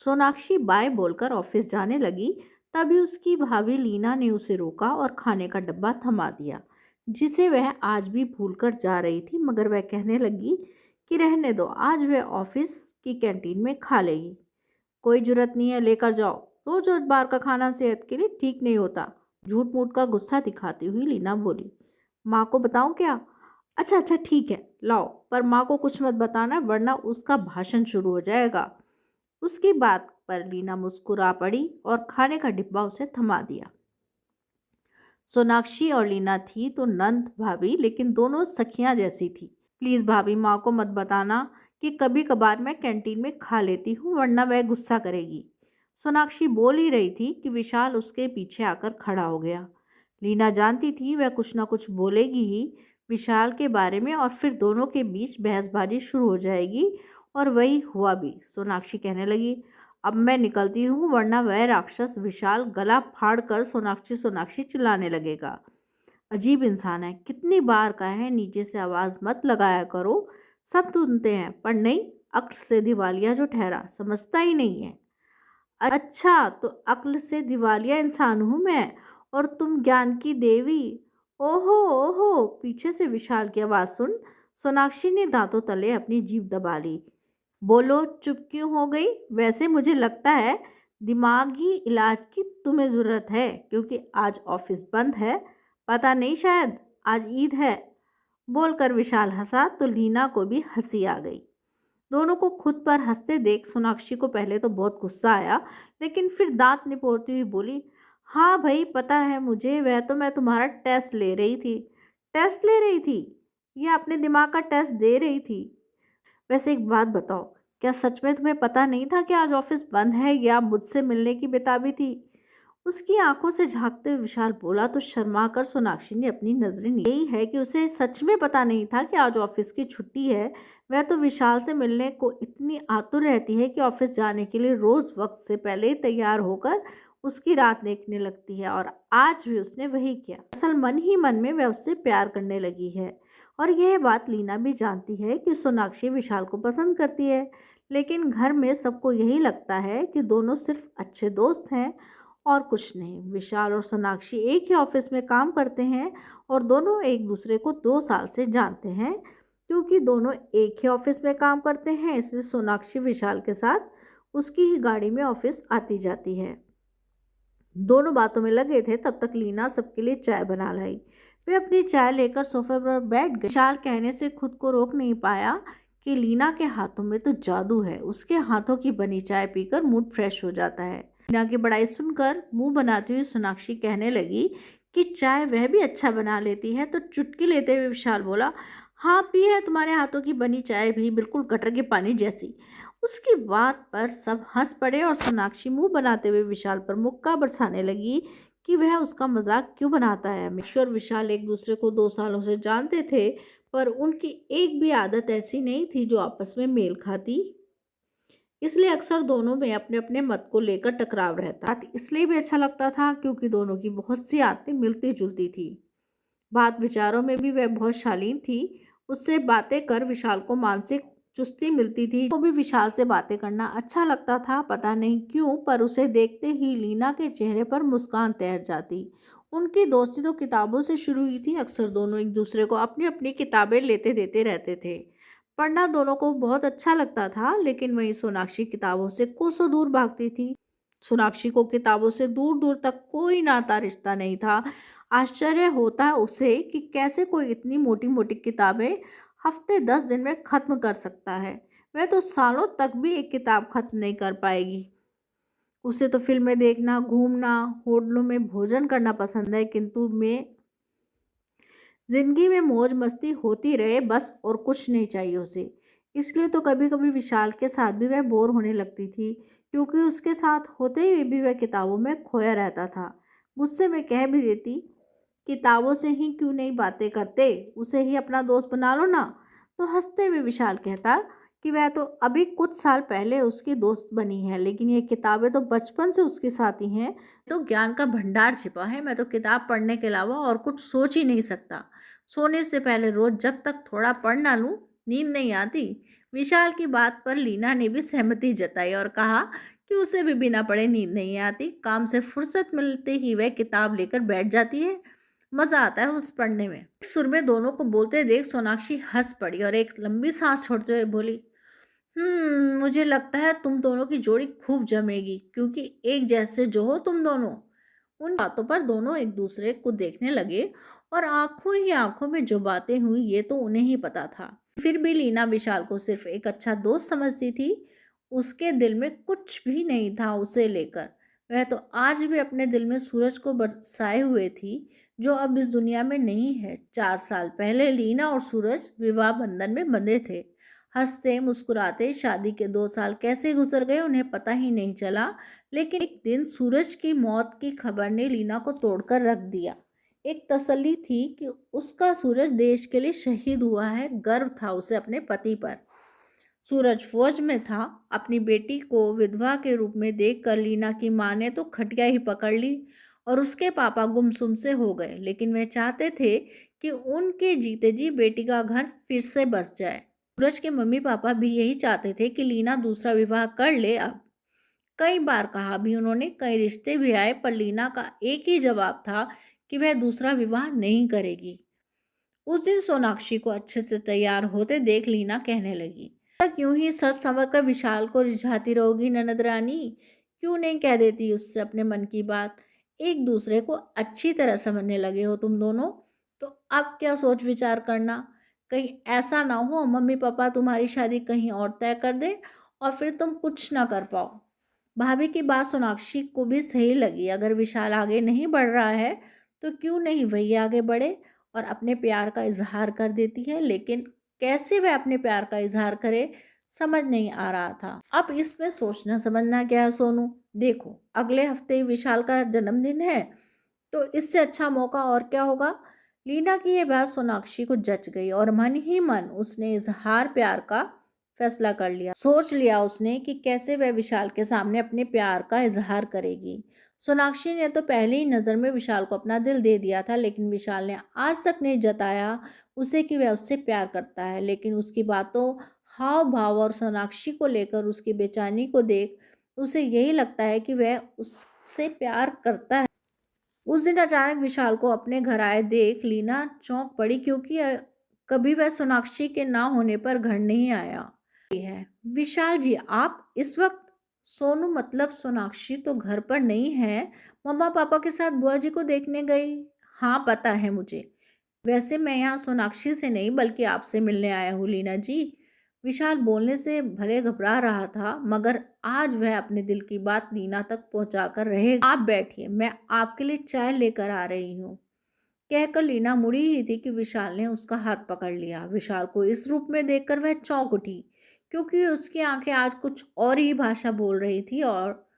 Sonakshi bye बोलकर office जाने लगी। तभी उसकी भाभी लीना ने उसे रोका और खाने का डब्बा थमा दिया, जिसे वह आज भी भूलकर जा रही थी। मगर वह कहने लगी कि रहने दो, आज वह ऑफिस की कैंटीन में खा लेगी। कोई जरूरत नहीं है, लेकर जाओ। रोज रोज बाहर का खाना सेहत के लिए ठीक नहीं होता। झूठ मूठ का गुस्सा दिखाती हुई लीना बोली। माँ को बताऊं क्या? अच्छा अच्छा ठीक है, लाओ, पर माँ को कुछ मत बताना वरना उसका भाषण शुरू हो जाएगा। उसकी बात पर लीना मुस्कुरा पड़ी और खाने का डिब्बा उसे थमा दिया। सोनाक्षी और लीना थी तो नंद भाभी, लेकिन दोनों सखियां जैसी थी। प्लीज भाभी, माँ को मत बताना कि कभी कभार मैं कैंटीन में खा लेती हूँ, वरना वह गुस्सा करेगी। सोनाक्षी बोल ही रही थी कि विशाल उसके पीछे आकर खड़ा हो गया। लीना जानती थी वह कुछ ना कुछ बोलेगी ही विशाल के बारे में, और फिर दोनों के बीच बहसबाजी शुरू हो जाएगी। और वही हुआ भी। सोनाक्षी कहने लगी, अब मैं निकलती हूँ, वरना वह राक्षस विशाल गला फाड़ कर सोनाक्षी सोनाक्षी चिल्लाने लगेगा। अजीब इंसान है, कितनी बार कहा है नीचे से आवाज़ मत लगाया करो, सब सुनते हैं, पर नहीं, अक्ल से दिवालिया जो ठहरा, समझता ही नहीं है। अच्छा, तो अक्ल से दिवालिया इंसान हूँ मैं, और तुम ज्ञान की देवी। ओहो ओहो, पीछे से विशाल की आवाज़ सुन सोनाक्षी ने दांतों तले अपनी जीभ दबा ली। बोलो, चुप क्यों हो गई? वैसे मुझे लगता है दिमागी इलाज की तुम्हें ज़रूरत है, क्योंकि आज ऑफिस बंद है। पता नहीं, शायद आज ईद है। बोलकर विशाल हंसा तो लीना को भी हंसी आ गई। दोनों को खुद पर हंसते देख सोनाक्षी को पहले तो बहुत गुस्सा आया, लेकिन फिर दांत निपोरती हुई बोली, हाँ भाई, पता है मुझे, वह तो मैं तुम्हारा टेस्ट ले रही थी। टेस्ट ले रही थी? या अपने दिमाग का टेस्ट दे रही थी? वैसे एक बात बताओ, क्या सच में तुम्हें पता नहीं था कि आज ऑफिस बंद है, या मुझसे मिलने की बेताबी थी? उसकी आंखों से झांकते हुए विशाल बोला तो शर्मा कर सोनाक्षी ने अपनी नजरें नीचे। यही है कि उसे सच में पता नहीं था कि आज ऑफिस की छुट्टी है। वह तो विशाल से मिलने को इतनी आतुर रहती है कि ऑफिस जाने के लिए रोज वक्त से पहले ही तैयार होकर उसकी रात देखने लगती है, और आज भी उसने वही किया। असल मन ही मन में वह उससे प्यार करने लगी है। और यह बात लीना भी जानती है कि सोनाक्षी विशाल को पसंद करती है, लेकिन घर में सबको यही लगता है कि दोनों सिर्फ अच्छे दोस्त हैं और कुछ नहीं। विशाल और सोनाक्षी एक ही ऑफिस में काम करते हैं और दोनों एक दूसरे को 2 साल से जानते हैं। क्योंकि दोनों एक ही ऑफिस में काम करते हैं, इसलिए सोनाक्षी विशाल के साथ उसकी ही गाड़ी में ऑफिस आती जाती है। दोनों बातों में लगे थे, तब तक लीना सबके लिए चाय बना लाई। वे अपनी चाय लेकर सोफे पर बैठ गए। विशाल कहने से खुद को रोक नहीं पाया कि लीना के हाथों में तो जादू है। उसके हाथों की बनी चाय पीकर मूड फ्रेश हो जाता है। लीना की बड़ाई सुनकर मुंह बनाती हुई सोनाक्षी कहने लगी कि चाय वह भी अच्छा बना लेती है। तो चुटकी लेते हुए विशाल बोला, हाँ, पी है तुम्हारे हाथों की बनी चाय भी, बिल्कुल गटर के पानी जैसी। उसकी बात पर सब हंस पड़े और सोनाक्षी मुंह बनाते हुए विशाल पर मुक्का बरसाने लगी कि वह उसका मजाक क्यों बनाता है। ईश्वर विशाल एक दूसरे को 2 सालों से जानते थे, पर उनकी एक भी आदत ऐसी नहीं थी जो आपस में मेल खाती। इसलिए अक्सर दोनों में अपने अपने मत को लेकर टकराव रहता। इसलिए भी अच्छा लगता था क्योंकि दोनों की बहुत सी आदतें मिलती जुलती थी। बात विचारों में भी वह बहुत शालीन थी। उससे बातें कर विशाल को मानसिक चुस्ती मिलती थी। वो भी विशाल से बातें करना अच्छा लगता था, पता नहीं क्यों, पर उसे देखते ही लीना के चेहरे पर मुस्कान तैर जाती। उनकी दोस्ती तो किताबों से शुरू हुई थी। अक्सर दोनों एक दूसरे को अपनी अपनी किताबें लेते देते रहते थे। पढ़ना दोनों को बहुत अच्छा लगता था, लेकिन वहीं सोनाक्षी किताबों से कोसों दूर भागती थी। सोनाक्षी को किताबों से दूर दूर तक कोई नाता रिश्ता नहीं था। आश्चर्य होता है उसे कि कैसे कोई इतनी मोटी मोटी किताबें हफ्ते 10 दिन में खत्म कर सकता है। वह तो सालों तक भी एक किताब खत्म नहीं कर पाएगी। उसे तो फिल्में देखना, घूमना, होटलों में भोजन करना पसंद है, किंतु मैं जिंदगी में मौज मस्ती होती रहे बस, और कुछ नहीं चाहिए उसे। इसलिए तो कभी कभी विशाल के साथ भी वह बोर होने लगती थी, क्योंकि उसके साथ होते हुए भी वह किताबों में खोया रहता था। गुस्से में कह भी देती, किताबों से ही क्यों नहीं बातें करते, उसे ही अपना दोस्त बना लो ना। तो हंसते हुए विशाल कहता कि वह तो अभी कुछ साल पहले उसकी दोस्त बनी है, लेकिन ये किताबें तो बचपन से उसके साथ ही हैं। तो ज्ञान का भंडार छिपा है, मैं तो किताब पढ़ने के अलावा और कुछ सोच ही नहीं सकता। सोने से पहले रोज जब तक थोड़ा पढ़ ना लूं, नींद नहीं आती। विशाल की बात पर लीना ने भी सहमति जताई और कहा कि उसे भी बिना पढ़े नींद नहीं आती। काम से फुर्सत मिलते ही वह किताब लेकर बैठ जाती है। मजा आता है उस पढ़ने में। एक सुर में दोनों को बोलते देख सोनाक्षी हंस पड़ी और एक लंबी सांस छोड़ते हुए बोली, मुझे लगता है तुम दोनों की जोड़ी खूब जमेगी, क्योंकि एक जैसे जो हो तुम दोनों। उन बातों पर दोनों एक दूसरे को देखने लगे और आंखों ही आंखों में जो बातें हुई ये तो उन्हें ही पता था। फिर भी लीना विशाल को सिर्फ एक अच्छा दोस्त समझती थी। उसके दिल में कुछ भी नहीं था उसे लेकर। वह तो आज भी अपने दिल में सूरज को बरसाए हुए थी, जो अब इस दुनिया में नहीं है। 4 साल पहले लीना और सूरज विवाह बंधन में बंधे थे। हंसते मुस्कुराते शादी के 2 साल कैसे गुजर गए उन्हें पता ही नहीं चला। लेकिन एक दिन सूरज की मौत की खबर ने लीना को तोड़कर रख दिया। एक तसल्ली थी कि उसका सूरज देश के लिए शहीद हुआ है। गर्व था उसे अपने पति पर। सूरज फौज में था। अपनी बेटी को विधवा के रूप में देखकर लीना की माँ ने तो खटिया ही पकड़ ली और उसके पापा गुमसुम से हो गए। लेकिन वे चाहते थे कि उनके जीते जी बेटी का घर फिर से बस जाए। सूरज के मम्मी पापा भी यही चाहते थे कि लीना दूसरा विवाह कर ले। अब कई बार कहा भी उन्होंने, कई रिश्ते भी आए, पर लीना का एक ही जवाब था कि वह दूसरा विवाह नहीं करेगी। उस दिन सोनाक्षी को अच्छे से तैयार होते देख लीना कहने लगी, तक यूं ही सच संवर कर विशाल को रिझाती रहोगी ननद रानी? क्यों नहीं कह देती उससे अपने मन की बात? एक दूसरे को अच्छी तरह समझने लगे हो तुम दोनों, तो अब क्या सोच विचार करना। कहीं ऐसा ना हो मम्मी पापा तुम्हारी शादी कहीं और तय कर दे और फिर तुम कुछ ना कर पाओ। भाभी की बात सोनाक्षी को भी सही लगी। अगर विशाल आगे नहीं बढ़ रहा है तो क्यों नहीं वही आगे बढ़े और अपने प्यार का इजहार कर देती है। लेकिन कैसे वह अपने प्यार का इजहार करे समझ नहीं आ रहा था। अब इसमें सोचना समझना क्या है सोनू। देखो अगले हफ्ते ही विशाल का जन्मदिन है, तो इससे अच्छा मौका और क्या होगा। लीना की यह बात सोनाक्षी को जच गई और मन ही मन उसने इजहार प्यार का फैसला कर लिया। सोच लिया उसने कि कैसे वह विशाल के सामने अपने प्यार का इजहार करेगी। सोनाक्षी ने तो पहली ही नज़र में विशाल को अपना दिल दे दिया था, लेकिन विशाल ने आज तक नहीं जताया उसे कि वह उससे प्यार करता है। लेकिन उसकी बातों, हाव भाव और सोनाक्षी को लेकर उसकी बेचैनी को देख उसे यही लगता है कि वह उससे प्यार करता है। उस दिन अचानक विशाल को अपने घर आए देख लीना चौंक पड़ी, क्योंकि कभी वह सोनाक्षी के ना होने पर घर नहीं आया है। विशाल जी आप इस वक्त? सोनू मतलब सोनाक्षी तो घर पर नहीं है, मम्मा पापा के साथ बुआ जी को देखने गई। हाँ पता है मुझे। वैसे मैं यहाँ सोनाक्षी से नहीं बल्कि आपसे मिलने आया हूँ लीना जी। विशाल बोलने से भले घबरा रहा था, मगर आज वह अपने दिल की बात लीना तक पहुँचाकर रहेगा। आप बैठिए, मैं आपके लिए चाय लेकर आ रही हूँ। कहकर लीना मुड़ी ही थी कि विशाल ने उसका हाथ पकड़ लिया। विशाल को इस रूप में देखकर वह चौंक उठी, क्योंकि उसकी आंखें आज कुछ और ही भाषा बोल रही थी और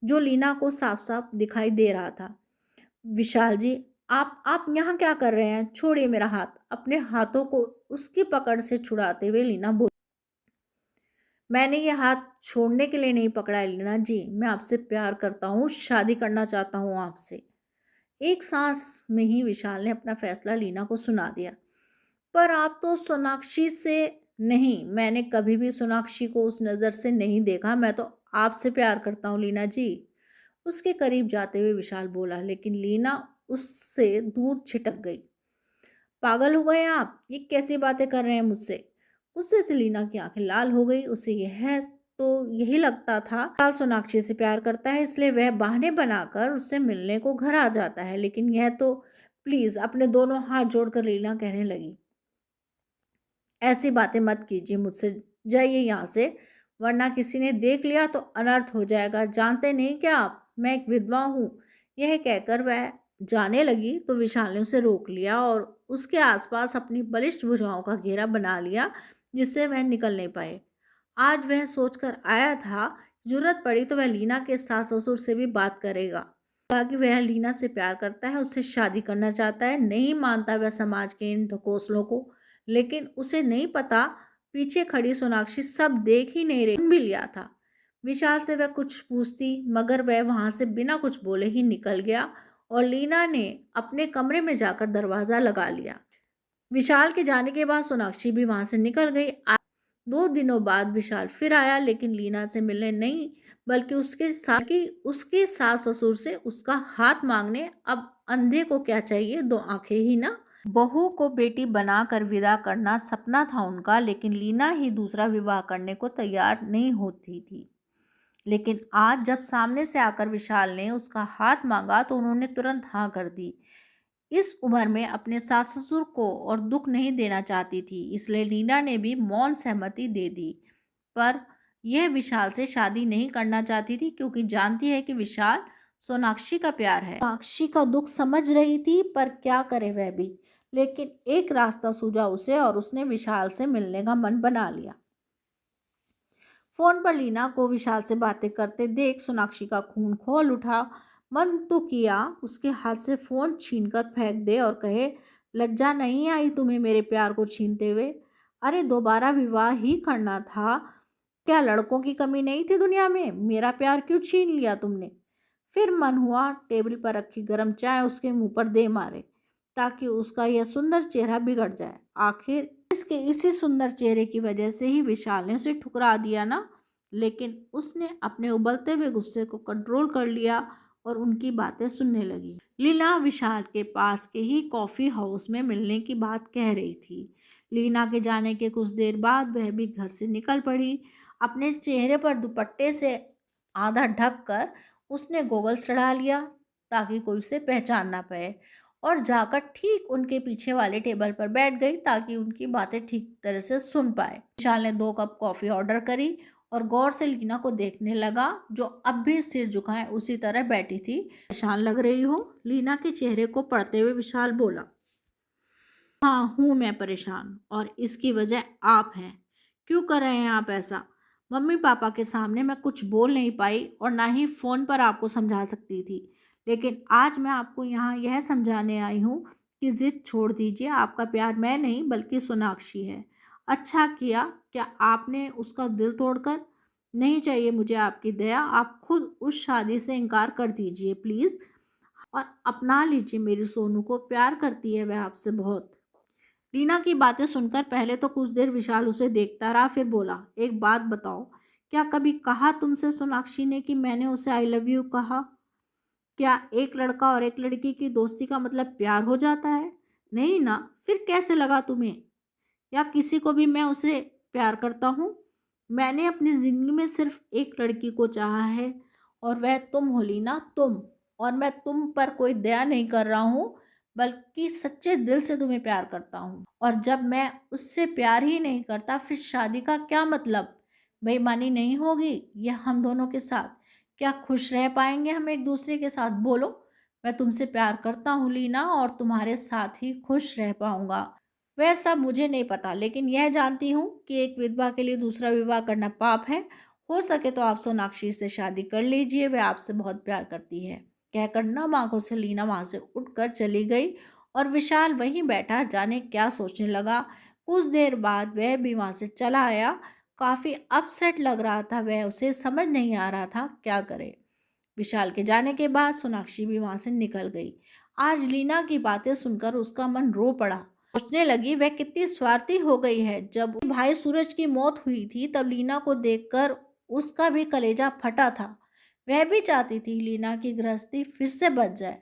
जो लीना को साफ साफ दिखाई दे रहा था। विशाल जी आप यहाँ क्या कर रहे हैं? छोड़िए मेरा हाथ। अपने हाथों को उसकी पकड़ से छुड़ाते हुए लीना बोली, मैंने ये हाथ छोड़ने के लिए नहीं पकड़ा है लीना जी, मैं आपसे प्यार करता हूँ, शादी करना चाहता हूँ आपसे। एक सांस में ही विशाल ने अपना फैसला लीना को सुना दिया। पर आप तो सोनाक्षी से नहीं, मैंने कभी भी सोनाक्षी को उस नज़र से नहीं देखा। मैं तो आपसे प्यार करता हूँ लीना जी। उसके करीब जाते हुए विशाल बोला, लेकिन लीना उससे दूर छिटक गई। पागल हो गए आप? ये कैसी बातें कर रहे हैं मुझसे? गुस्से से लीना की आंखें लाल हो गई। उसे यही लगता था विशाल सोनाक्षी से प्यार करता है, इसलिए वह बहाने बनाकर उससे मिलने को घर आ जाता है। लेकिन यह तो, प्लीज अपने दोनों हाथ जोड़कर लीना कहने लगी, ऐसी बातें मत कीजिए मुझसे, जाइए यहाँ से, वरना किसी ने देख लिया तो अनर्थ हो जाएगा। जानते नहीं क्या आप, मैं एक विधवा हूँ। यह कहकर वह जाने लगी तो विशाल ने उसे रोक लिया और उसके आसपास अपनी बलिष्ठ भुजाओं का घेरा बना लिया, जिससे वह निकल नहीं पाए। आज वह सोचकर आया था, जरूरत पड़ी तो वह लीना के सास ससुर से भी बात करेगा। कहा कि वह लीना से प्यार करता है, उससे शादी करना चाहता है। नहीं मानता वह समाज के इन ढकोसलों को, लेकिन उसे नहीं पता पीछे खड़ी सोनाक्षी सब देख ही नहीं रही। सुन भी लिया था। विशाल से वह कुछ पूछती, मगर वह वहां से बिना कुछ बोले ही निकल गया और लीना ने अपने कमरे में जाकर दरवाजा लगा लिया। विशाल के जाने के बाद सोनाक्षी भी वहां से निकल गई। 2 दिनों बाद विशाल फिर आया, लेकिन लीना से मिलने नहीं, बल्कि उसके सास ससुर से उसका हाथ मांगने। अब अंधे को क्या चाहिए, 2 आंखें ही ना। बहू को बेटी बनाकर विदा करना सपना था उनका, लेकिन लीना ही दूसरा विवाह करने को तैयार नहीं होती थी। लेकिन आज जब सामने से आकर विशाल ने उसका हाथ मांगा तो उन्होंने तुरंत हाँ कर दी। इस उम्र में अपने सास ससुर को और दुख नहीं देना चाहती थी, इसलिए लीना ने भी मौन सहमति दे दी। पर यह विशाल से शादी नहीं करना चाहती थी, क्योंकि जानती है कि विशाल सोनाक्षी का प्यार है। सोनाक्षी का दुख समझ रही थी, पर क्या करे वह भी। लेकिन एक रास्ता सूझा उसे, और उसने विशाल से मिलने का मन बना लिया। फोन पर लीना को विशाल से बातें करते देख सोनाक्षी का खून खौल उठा। मन तो किया उसके हाथ से फोन छीनकर फेंक दे और कहे, लज्जा नहीं आई तुम्हें मेरे प्यार को छीनते हुए? अरे दोबारा विवाह ही करना था, क्या लड़कों की कमी नहीं थी दुनिया में? मेरा प्यार क्यों छीन लिया तुमने? फिर मन हुआ टेबल पर रखी गर्म चाय उसके मुंह पर दे मारे, ताकि उसका यह सुंदर चेहरा बिगड़ जाए। आखिर इसके इसी सुंदर चेहरे की वजह से ही विशाल ने उसे ठुकरा दिया ना। लेकिन उसने अपने उबलते हुए गुस्से को कंट्रोल कर लिया और उनकी बातें सुनने लगी। लीना विशाल के पास के ही कॉफ़ी हाउस में मिलने की बात कह रही थी। लीना के जाने के कुछ देर बाद वह भी घर से निकल पड़ी। अपने चेहरे पर दुपट्टे से आधा ढक कर उसने गोगल्स चढ़ा लिया, ताकि कोई उसे पहचान ना पाए, और जाकर ठीक उनके पीछे वाले टेबल पर बैठ गई, ताकि उनकी बातें ठीक तरह से सुन पाए। विशाल ने 2 कप कॉफ़ी ऑर्डर करी और गौर से लीना को देखने लगा, जो अब भी सिर झुकाए उसी तरह बैठी थी। परेशान लग रही हो? लीना के चेहरे को पढ़ते हुए विशाल बोला। हाँ, हूँ मैं परेशान, और इसकी वजह आप हैं। क्यों कर रहे हैं आप ऐसा? मम्मी पापा के सामने मैं कुछ बोल नहीं पाई, और ना ही फ़ोन पर आपको समझा सकती थी। लेकिन आज मैं आपको यहाँ यह समझाने आई हूँ कि ज़िद छोड़ दीजिए। आपका प्यार मैं नहीं बल्कि सोनाक्षी है। अच्छा किया क्या आपने उसका दिल तोड़कर? नहीं चाहिए मुझे आपकी दया, आप खुद उस शादी से इनकार कर दीजिए प्लीज़, और अपना लीजिए मेरी सोनू को। प्यार करती है वह आपसे बहुत। रीना की बातें सुनकर पहले तो कुछ देर विशाल उसे देखता रहा, फिर बोला, एक बात बताओ, क्या कभी कहा तुमसे सोनाक्षी ने कि मैंने उसे आई लव यू कहा? क्या एक लड़का और एक लड़की की दोस्ती का मतलब प्यार हो जाता है? नहीं ना, फिर कैसे लगा तुम्हें? या किसी को भी मैं उसे प्यार करता हूँ? मैंने अपनी ज़िंदगी में सिर्फ एक लड़की को चाहा है, और वह तुम हो लीना, तुम। और मैं तुम पर कोई दया नहीं कर रहा हूँ, बल्कि सच्चे दिल से तुम्हें प्यार करता हूँ। और जब मैं उससे प्यार ही नहीं करता, फिर शादी का क्या मतलब? बेईमानी नहीं होगी यह हम दोनों के साथ? क्या खुश रह पाएंगे हम एक दूसरे के साथ? बोलो। मैं तुमसे प्यार करता हूँ लीना, और तुम्हारे साथ ही खुश रह पाऊंगा। वह सब मुझे नहीं पता, लेकिन यह जानती हूँ कि एक विधवा के लिए दूसरा विवाह करना पाप है। हो सके तो आप सोनाक्षी से शादी कर लीजिए, वह आपसे बहुत प्यार करती है। कहकर नम आंखों से लीना वहां से उठकर चली गई, और विशाल वहीं बैठा जाने क्या सोचने लगा। कुछ देर बाद वह भी वहां से चला आया। काफी अपसेट लग रहा था वह, उसे समझ नहीं आ रहा था क्या करे। विशाल के जाने के बाद सोनाक्षी भी वहां से निकल गई। आज लीना की बातें सुनकर उसका मन रो पड़ा। सोचने लगी वह कितनी स्वार्थी हो गई है। जब भाई सूरज की मौत हुई थी, तब लीना को देखकर उसका भी कलेजा फटा था। वह भी चाहती थी लीना की गृहस्थी फिर से बच जाए,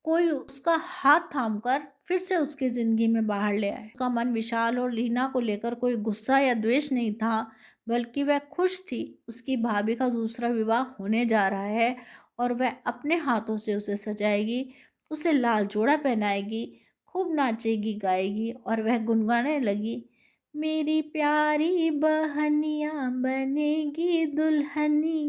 कोई उसका हाथ थामकर फिर से उसकी जिंदगी में बाहर ले आए। उसका मन विशाल और लीना को लेकर कोई गुस्सा या द्वेष नहीं था, बल्कि वह खुश थी। उसकी भाभी का दूसरा विवाह होने जा रहा है, और वह अपने हाथों से उसे सजाएगी, उसे लाल जोड़ा पहनाएगी, खूब नाचेगी गाएगी, और वह गुनगुनाने लगी, मेरी प्यारी बहनिया बनेगी दुल्हनी।